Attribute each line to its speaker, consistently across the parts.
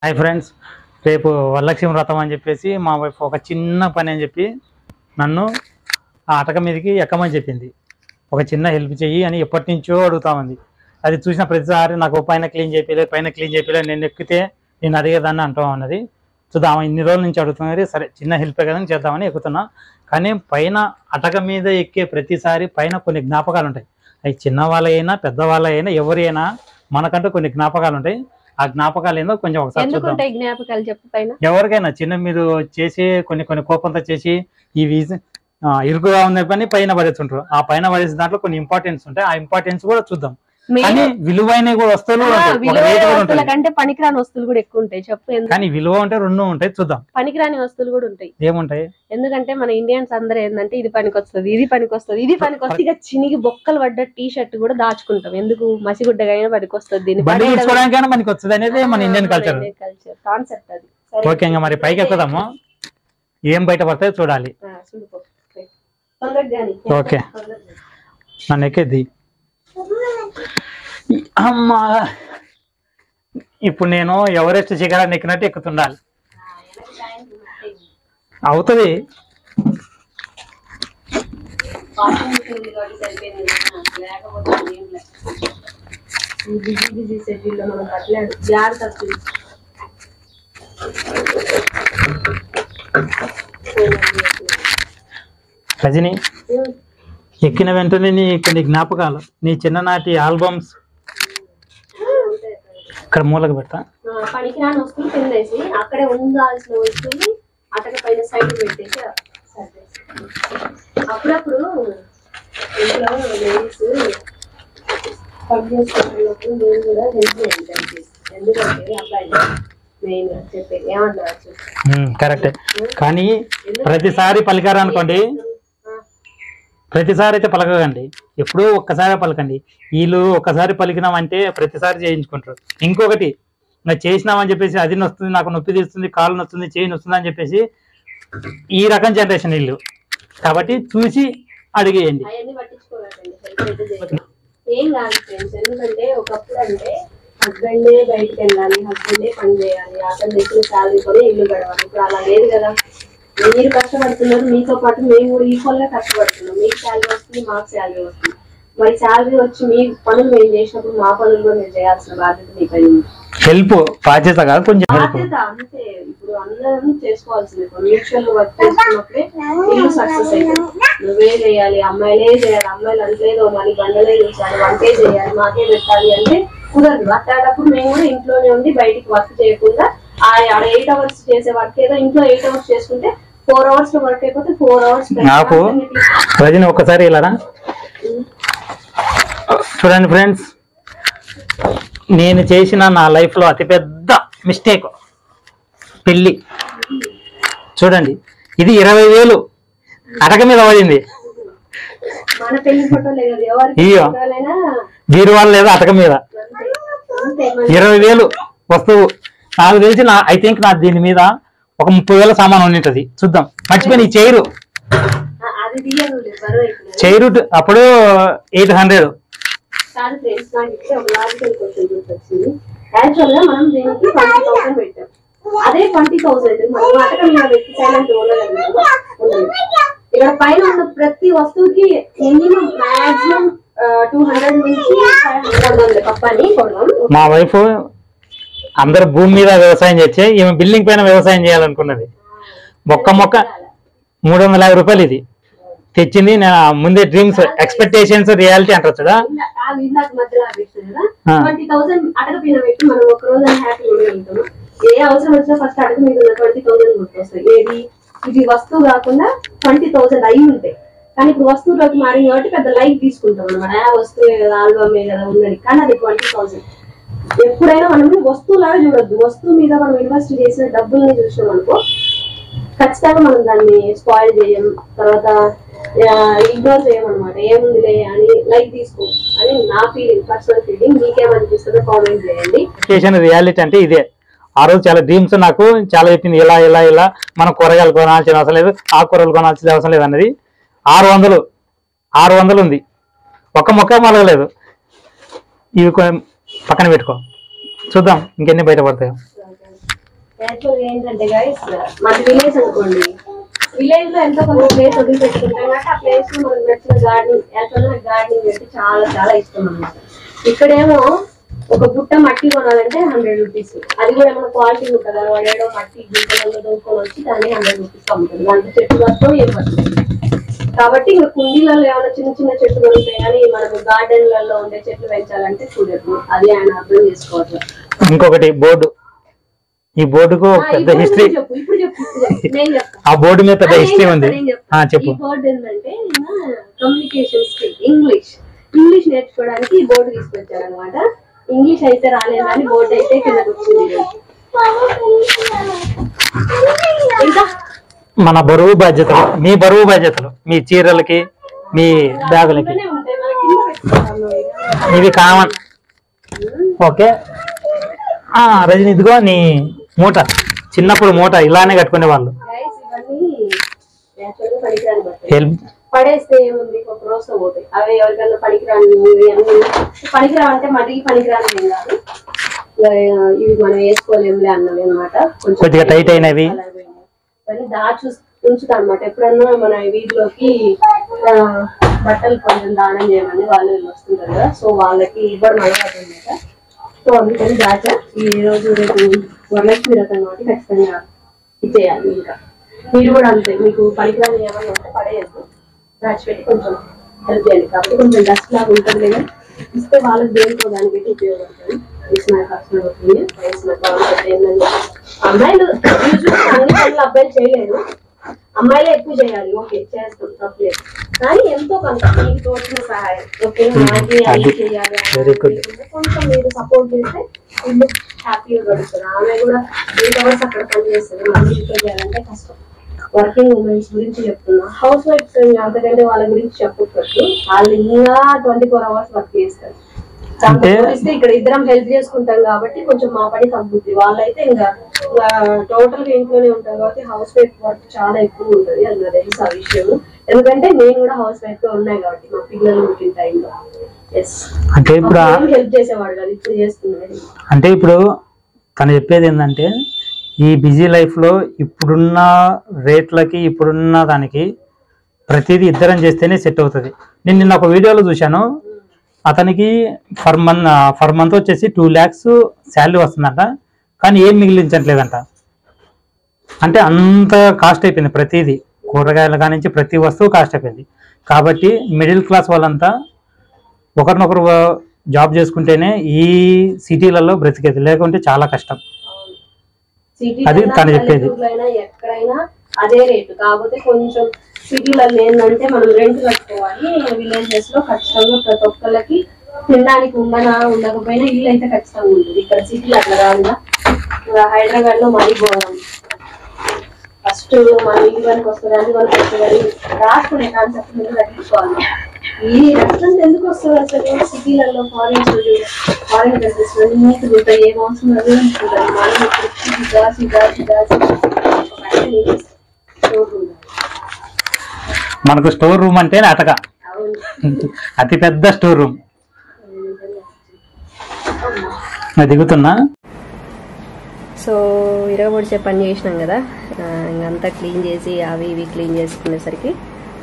Speaker 1: Hi friends, రేపు వరలక్ష్మి వ్రతం అని చెప్పేసి మా వైఫ్ ఒక చిన్న పని అని చెప్పి నన్ను ఆ అటక మీదకి ఎక్కమని చెప్పింది. ఒక చిన్న హెల్ప్ చెయ్యి అని ఎప్పటి నుంచో అడుగుతా ఉంది. అది చూసిన ప్రతిసారి నాకు పైన క్లీన్ చేయలేదు నేను ఎక్కితే నేను అడిగేదాన్ని అంటూ ఉన్నది. చూద్దాం, ఇన్ని రోజుల నుంచి అడుగుతున్నది. సరే, చిన్న హెల్ప్ కదా చేద్దామని ఎక్కుతున్నా. కానీ పైన అటక మీద ఎక్కే ప్రతిసారి పైన కొన్ని జ్ఞాపకాలు ఉంటాయి. అవి చిన్నవాళ్ళైనా పెద్దవాళ్ళైనా ఎవరైనా మనకంటూ కొన్ని జ్ఞాపకాలు ఉంటాయి. ఆ జ్ఞాపకాలు ఏందో కొంచెం ఒకసారి చూద్దాం. ఎవరికైనా చిన్న మీరు చేసి కొన్ని కోపంతో చేసి ఇవి ఇరుకుగా ఉన్న పని పైన పడేస్తుంటారు. ఆ పైన పడేసిన దాంట్లో కొన్ని ఇంపార్టెన్స్ ఉంటాయి. ఆ ఇంపార్టెన్స్ కూడా చూద్దాం. కానీ విలువైన వస్తువులు
Speaker 2: కంటే పనికిరాని వస్తువులు కూడా ఎక్కువ ఉంటాయి. చెప్పు,
Speaker 1: కానీ విలువ ఉంటే రెండు ఉంటాయి. చూద్దాం.
Speaker 2: పనికిరాని వస్తువులు కూడా ఉంటాయి.
Speaker 1: ఏముంటాయి?
Speaker 2: ఎందుకంటే మన ఇండియన్స్ అందరూ ఏంటంటే ఇది పనికొస్తుంది, ఇది పనికొస్తుంది, ఇది పనికొస్తుంది. ఇక చినిగి బొక్కలు పడ్డ టీ షర్ట్ కూడా దాచుకుంటాం. ఎందుకు? మసిగుడ్డగా పనికొస్తుంది, దీన్ని
Speaker 1: మనకి వస్తుంది అనేది మన ఇండియన్ కల్చర్
Speaker 2: కాన్సెప్ట్. అది
Speaker 1: ఓకే. ఇంకా మరి పైకి ఎక్కుదాము. ఏం బయట పడతాయో చూడాలి. ఓకే, నన్ను ఎక్కేది. అమ్మా, ఇప్పుడు నేను ఎవరెస్ట్ శిఖరాన్ని ఎక్కినట్టు ఎక్కుతుండాలి. అవుతుంది. రజని, ఎక్కిన వెంటనే నీ కొన్ని జ్ఞాపకాలు, నీ చిన్ననాటి ఆల్బమ్స్ ఇక్కడ మూలకు పెడతా.
Speaker 2: పనికిరాని వస్తువులు కిందేసి అక్కడే ఉండాల్సిన వస్తువులు అటక పైన సైడ్ పెట్టేసి అప్పుడప్పుడు ఇంట్లో లేడీస్ పని చేసుకుంటున్నప్పుడు నేను కూడా హెల్ప్ చేయండి. ఎందుకంటే అబ్బాయి మెయిన్ చెప్పేది ఏమంటారు?
Speaker 1: కరెక్టే. కానీ ప్రతిసారి పలికారు అనుకోండి, ప్రతిసారి అయితే పలకకండి. ఎప్పుడూ ఒక్కసారి పలకండి. వీళ్ళు ఒక్కసారి పలికినామంటే ప్రతిసారి చేయించుకుంటారు. ఇంకొకటి, నాకు చేసినామని చెప్పేసి అది నొస్తుంది, నాకు నొప్పి తీస్తుంది, కాలు నొస్తుంది, చేయి నొస్తుంది అని చెప్పేసి ఈ రకం జనరేషన్ వీళ్ళు. కాబట్టి చూసి అడిగేయండి.
Speaker 2: అవన్నీ పట్టించుకోవాలండి. ఏం కాదు ఫ్రెండ్స్. ఎందుకంటే ఒకప్పుడు అంటే హస్బెండే బయటకు వెళ్ళాలి, హస్బెండే పని చేయాలి, అతను దగ్గర శాలరీ కూడా ఇల్లు గడవాలి. ఇప్పుడు అలా లేదు కదా. మీరు కష్టపడుతున్నారు, మీతో పాటు మేము కూడా ఈక్వల్ గా కష్టపడుతున్నాం. మీకు శాలరీ వస్తుంది, మాకు శాలరీ వస్తుంది. మరి శాలరీ వచ్చి మీ పనులు మేము చేసినప్పుడు మా పనులు కూడా మేము చేయాల్సిన బాధ్యత మీ పైన.
Speaker 1: హెల్ప్ బాధ్యత కాదు, కొంచెం
Speaker 2: బాధ్యత అంతే. ఇప్పుడు అందరం చేసుకోవాల్సింది. మ్యూచువల్ వర్క్ చేసుకున్నప్పుడే ఇల్లు సక్సెస్ అవుతుంది. నువ్వే చేయాలి, అమ్మాయిలే చేయాలి, అమ్మాయిలు అంతేదో మళ్ళీ బండలే చేయాలి, వంటే చేయాలి, మాకే పెట్టాలి అంటే కుదరదు. అట్లాంటప్పుడు మేము కూడా ఇంట్లోనే ఉండి బయటికి వర్క్ చేయకుండా ఆడ 8 hours చేసే వర్క్ ఏదో ఇంట్లో 8 hours చేసుకుంటే 4 hours లో వర్క్ అయిపోతే 4 hours.
Speaker 1: నాకు రజని ఒక్కసారి ఇలారా చూడండి ఫ్రెండ్స్, నేను చేసిన నా లైఫ్ లో అతిపెద్ద మిస్టేక్ పెళ్ళి. చూడండి, ఇది 20,000 అటక మీద పడింది.
Speaker 2: మన పెళ్లి ఫోటోలే కదా, ఎవరికి
Speaker 1: వీరు వాళ్ళు లేదా అటక మీద 20,000 వస్తువు. నాకు తెలిసి ఐ థింక్ నా దీని మీద ఒక 30,000 సామాన్ ఉండింటది. చూద్దాం. మర్చిపోయిన ఈ చైరు అప్పుడు 800.
Speaker 2: అదే 20,000 మనం అటక మీద పెట్టి సైలెంట్ ఇక్కడ పైన ఉన్న ప్రతి వస్తువుకి మినిమం మాక్సిమం 200 నుంచి 500 పప్పని కొన్నాం.
Speaker 1: మా వైఫ్ అందరు భూమి మీద వ్యవసాయం చేస్తే ఈమె బిల్డింగ్ పైన వ్యవసాయం చేయాలనుకున్నది. మొక్క 350 రూపాయలు ఇది తెచ్చింది. ముందే డ్రీమ్స్, ఎక్స్పెక్టేషన్స్, రియాలిటీ అంటారు చూడా.
Speaker 2: 20,000 అటక పైన పెట్టి మనం ఒక రోజు హ్యాపీగా ఉంటాము. ఏ అవసరం వచ్చినా ఫస్ట్ అటక మీద 20,000 గుర్తొస్తాయి. ఏది ఇది వస్తువు కాకుండా 20,000 అయి ఉంటాయి. కానీ ఇప్పుడు వస్తువులోకి మారింది కాబట్టి పెద్ద లైక్ తీసుకుంటాం అనమాట. ఆ వస్తువు ఆల్బమే కదా ఉన్నది, కానీ అది 20,000. ఎప్పుడైనా మనం వస్తువులాగా చూడొద్దు. వస్తువు మీద మనం ఇన్వెస్ట్ చేసిన డబ్బుల్ని చూసినాం అనుకో, ఖచ్చితంగా మనం దాన్ని స్పాయిల్ చేయం, తర్వాత ఇగ్నోర్ చేయమన్నమాట. ఏముందిలే అని లైక్ తీసుకో అని నా ఫీలింగ్, పర్సనల్ ఫీలింగ్. మీకేమనిపిస్తుందో కామెంట్ చేయండి.
Speaker 1: రియాలిటీ అంటే ఇదే. ఆ రోజు చాలా డ్రీమ్స్ నాకు చాలా చెప్పింది. ఇలా ఇలా ఇలా మనం కూరగాయలు కొనాల్సిన అవసరం లేదు, ఆకుకూరలు కొనాల్సిన అవసరం లేదు అన్నది. 600 ఉంది, ఒక్క మొక్క మలగలేదు. ఇవి పక్కన పెట్టుకో, చూద్దాం ఇంకెన్ని బయటపడతాయో.
Speaker 2: యాక్చువల్గా ఏంటంటే గైస్, మన విలేజ్ అనుకోండి, విలేజ్ లో ఎంతో కొంత ప్లేస్ వదిలి పెట్టుకుంటాం కాబట్టి ఆ ప్లేస్ లో మనకు నచ్చిన గార్డెనింగ్, యాక్చువల్గా నాకు గార్డెనింగ్ అంటే చాలా చాలా ఇష్టం అన్నమాట. ఇక్కడేమో ఒక బుట్ట మట్టి కొనాలంటే 100 రూపీస్, అది కూడా ఏమైనా క్వాలిటీ ఉంటుంది, వాడు ఏడో మట్టి గుంటలలో దొరుకుని వచ్చి దాన్ని 100 రూపీస్ అమ్ముతుంది. దాంట్లో చెట్టు వస్తాం ఏం వస్తుంది. కాబట్టి ఇంకా కుండీలలో ఏమైనా చిన్న చిన్న చెట్లు దొరుకుతాయి, కానీ మనం గార్డెన్లలో ఉండే చెట్లు పెంచాలంటే చూడదు. అది ఆయన అర్థం చేసుకోవచ్చు.
Speaker 1: ఇంకొకటి బోర్డు, ఈ బోర్డుకు పెద్ద హిస్టరీ, ఆ బోర్డు మీద పెద్ద హిస్టరీ ఉంది. చెప్పు.
Speaker 2: ఈ బోర్డు ఏంటంటే కమ్యూనికేషన్ స్కిల్, ఇంగ్లీష్ నేర్చుకోవడానికి ఈ బోర్డు తీసుకొచ్చారు అనమాట. ఇంగ్లీష్ అయితే రాలేదని బోర్డు అయితే కిందకు వచ్చింది. ఇంకా
Speaker 1: మన బరువు బాధ్యతలు, మీ బరువు బాధ్యతలు, మీ చీరలకి, మీ బ్యాగులకి ఇవి కామన్. ఓకే రజని, ఇదిగో నీ మూట, చిన్నప్పుడు మూట ఇలానే కట్టుకునే వాళ్ళు. హెల్ప్
Speaker 2: పడేస్తే ఏముంది, ఒక రోజుతో పోతాయి. అవి ఎవరికైనా పనికిరావంటే మటుకి పనికిరాని ఏం కాదు, ఇవి మనం వేసుకోలేములే అన్నవి అనమాట.
Speaker 1: కొద్దిగా టైట్ అయినవి
Speaker 2: దాచి ఉంచుతా అనమాట. ఎప్పుడన్నా మన వీధిలోకి బట్టలు కొంచెం దానం చేయమని వాళ్ళు వస్తుంటారు కదా, సో వాళ్ళకి ఇవ్వడం అలవాటు అనమాట. సో అందుకని దాచా. ఈ రోజు రేపు వరలక్ష్మి వ్రతం కాబట్టి ఖచ్చితంగా ఇచ్చేయాలి. ఇంకా మీరు కూడా అంతే, మీకు పనికిరాని ఏమన్నా ఉంటే పడేయద్దు, దాచిపెట్టి కొంచెం హెల్ప్ చేయండి. కాబట్టి కొంచెం డస్ట్ లాగా ఉంటుంది లేదా, ఇస్తే వాళ్ళకి దేనికోదానికి ఉపయోగపడుతుంది. ఇచ్చిన కష్టం అవుతుంది. అమ్మాయిలు అన్ని పనులు అబ్బాయిలు చేయలేరు, అమ్మాయిలే ఎక్కువ చేయాలి. ఓకే చేస్తాం, తప్పలేదు. కానీ ఎంతో కొంత మీకు తోచిన సహాయం, ఓకే అది చేయాలి కొంచెం మీరు సపోర్ట్ చేస్తే ఇల్లు హ్యాపీగా గడుస్తుంది. ఆమె కూడా 8 hours అక్కడ పని చేస్తుంది, మళ్ళీ ఇంట్లో చేయాలంటే కష్టం. వర్కింగ్ ఉమెన్స్ గురించి చెప్తున్నా, హౌస్ వైఫ్స్ అంతకంటే వాళ్ళ గురించి చెప్పొచ్చు. వాళ్ళు ఇంకా 24 hours వర్క్ చేస్తారు. పోలిస్తే ఇక్కడ ఇద్దరం హెల్ప్ చేసుకుంటాం కాబట్టి కొంచెం మా పని తగ్గుద్ది. వాళ్ళైతే ఇంకా టోటల్ గా ఇంట్లోనే ఉంటాం కాబట్టి హౌస్ వైఫ్ వర్క్ చాలా ఎక్కువ ఉంటుంది. అది నాకు తెలుసు ఆ విషయం, ఎందుకంటే నేను కూడా హౌస్ వైఫ్ తో ఉన్నాయి కాబట్టి మా పిల్లలు పుట్టిన టైంలో.
Speaker 1: అంటే ఇప్పుడు
Speaker 2: హెల్ప్ చేసేవాడు కదా, ఇప్పుడు చేస్తున్నాడు.
Speaker 1: అంటే ఇప్పుడు తను చెప్పేది ఏంటంటే, ఈ బిజీ లైఫ్ లో ఇప్పుడున్న రేట్లకి ఇప్పుడున్న దానికి ప్రతిదీ ఇద్దరం చేస్తేనే సెట్ అవుతుంది. నేను నిన్న ఒక వీడియోలో చూశాను, అతనికి ఫర్ మంత్ వచ్చేసి 2 lakhs శాలరీ వస్తుందంట, కానీ ఏం మిగిలించట్లేదంట. అంటే అంత కాస్ట్ అయిపోయింది, ప్రతిదీ కూరగాయల కానించి ప్రతి వస్తువు కాస్ట్ అయిపోయింది. కాబట్టి మిడిల్ క్లాస్ వాళ్ళంతా ఒకరినొకరు జాబ్ చేసుకుంటేనే ఈ సిటీలలో బ్రతికేది, లేకుంటే చాలా కష్టం. అది తను చెప్పేది.
Speaker 2: ఎక్కడైనా అదే రేటు, కాకపోతే కొంచెం సిటీలలో ఏంటంటే మనం రెంట్ కట్టుకోవాలి. విలేజెస్ లో ఖచ్చితంగా ప్రతి ఒక్కరికి తినడానికి ఉండకపోయినా ఇల్లు అయితే ఖచ్చితంగా ఉంటుంది. ఇక్కడ సిటీలో అట్లా కాదుగా. హైదరాబాద్ లో మరీ ఘోరం. ఫస్ట్ మనం ఇల్లు పనికి వస్తుంది, అన్ని పనికి వస్తుంది, రాసుకునే కాన్సెప్ట్ మీద తగ్గించుకోవాలి. ఈ రెస్టారెంట్ ఎందుకు వస్తుంది అసలు సిటీలలో? ఫారిన్ డ్రెస్సెస్ నీట్గా ఉంటాయి, ఏం అవసరం అది ఉంటుంది.
Speaker 1: మనకు స్టోర్ రూమ్ అంటే అటక, అతి పెద్ద స్టోర్ రూమ్. దిగుతున్నా.
Speaker 2: సో ఇరగబొడిచే పని చేసినాం కదా, ఇంకంతా క్లీన్ చేసి అవి ఇవి క్లీన్ చేసుకునేసరికి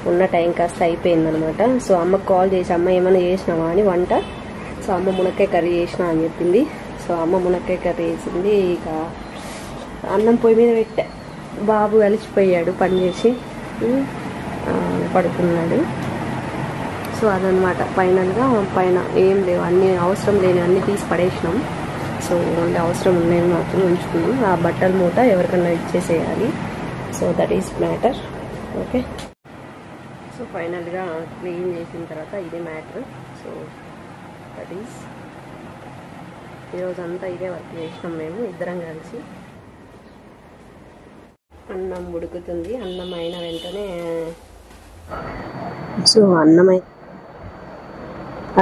Speaker 2: ఉన్న టైం కాస్త అయిపోయింది అనమాట. సో అమ్మకు కాల్ చేసి, అమ్మ ఏమైనా చేసినావా అని వంట. సో అమ్మ మునక్కాయ కర్రీ చేసినా అని చెప్పింది. సో అమ్మ మునక్కాయ కర్రీ చేసింది. ఇక అన్నం పొయ్యి మీద పెట్టా. బాబు అలిసిపోయాడు, పని చేసి పడుకున్నాడు. సో అదనమాట ఫైనల్గా. పైన ఏం లేవు, అన్నీ అవసరం లేని అన్నీ తీసి పడేసినాం. సో ఓన్లీ అవసరం ఉండేవి మాత్రం ఉంచుకున్నాం. ఆ బట్టల మూట ఎవరికన్నా ఇచ్చేసేయాలి. So that is matter. Okay, so ఫైనల్గా క్లీన్ చేసిన తర్వాత ఇదే మ్యాటర్. సో దట్ ఈస్ ఈరోజంతా ఇదే వర్క్ చేసినాం మేము ఇద్దరం కలిసి. అన్నం ఉడుకుతుంది. అన్నం అయిన వెంటనే, సో అన్నమై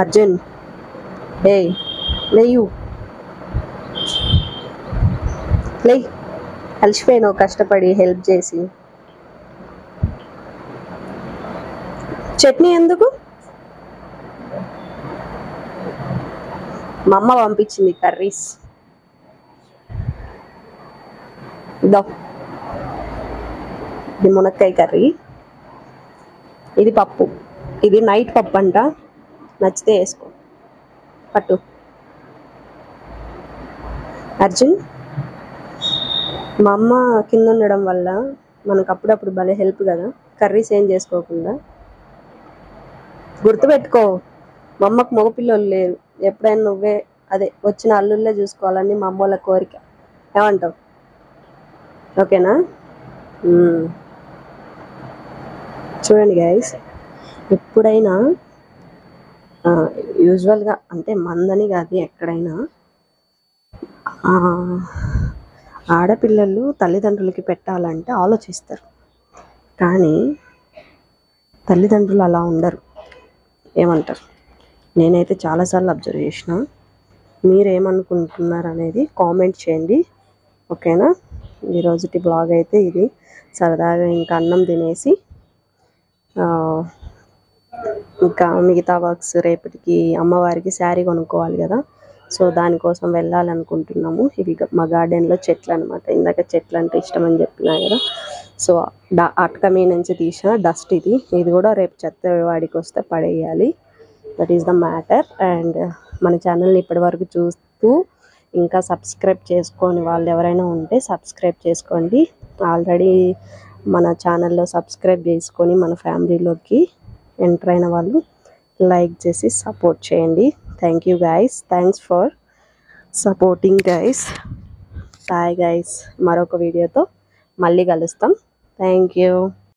Speaker 2: అర్జున్ లేయు లే, అలసిపోయినావు కష్టపడి హెల్ప్ చేసి. చట్నీ ఎందుకు? మా అమ్మ పంపించింది కర్రీస్. ఇదో ఇది మునక్కాయ కర్రీ, ఇది పప్పు, ఇది నైట్ పప్పు అంట, నచ్చితే వేసుకో. పట్టు అర్జున్. మా అమ్మ కింద ఉండడం వల్ల మనకు అప్పుడప్పుడు భలే హెల్ప్ కదా, కర్రీస్ ఏం చేసుకోకుండా. గుర్తుపెట్టుకో, మా అమ్మకు మగపిల్లలు లేరు, ఎప్పుడైనా నువ్వే అదే వచ్చిన అల్లుళ్ళే చూసుకోవాలని మా అమ్మ వాళ్ళ కోరిక. ఏమంటావు? ఓకేనా? చూడండి గైస్, ఎప్పుడైనా యూజువల్గా అంటే మందని కాదు, ఎక్కడైనా ఆడపిల్లలు తల్లిదండ్రులకి పెట్టాలంటే ఆలోచిస్తారు, కానీ తల్లిదండ్రులు అలా ఉండరు. ఏమంటారు? నేనైతే చాలాసార్లు అబ్జర్వ్ చేసిన. మీరేమనుకుంటున్నారు అనేది కామెంట్ చేయండి. ఓకేనా? ఈరోజుటి బ్లాగ్ అయితే ఇది. సరదాగా ఇంకా అన్నం తినేసి ఇంకా మిగతా వర్క్స్, రేపటికి అమ్మవారికి శారీ కొనుక్కోవాలి కదా, సో దానికోసం వెళ్ళాలనుకుంటున్నాము. ఇవి మా గార్డెన్లో చెట్లు అనమాట. ఇందాక చెట్లు అంటే ఇష్టం అని చెప్పినా కదా, సో అటక మీ నుంచి తీసిన డస్ట్ ఇది కూడా రేపు చెత్తవాడికి వస్తే పడేయాలి. That is the matter. And మన ఛానల్ని ఇప్పటి వరకు చూస్తూ ఇంకా సబ్స్క్రైబ్ చేసుకొని వాళ్ళు ఎవరైనా ఉంటే సబ్స్క్రైబ్ చేసుకోండి. ఆల్రెడీ మన ఛానల్లో సబ్స్క్రైబ్ చేసుకొని మన ఫ్యామిలీలోకి ఎంటర్ అయిన వాళ్ళు లైక్ చేసి సపోర్ట్ చేయండి. Thank you guys, thanks for supporting guys. Bye guys, మరొక వీడియోతో మళ్ళీ కలుస్తాం. Thank you.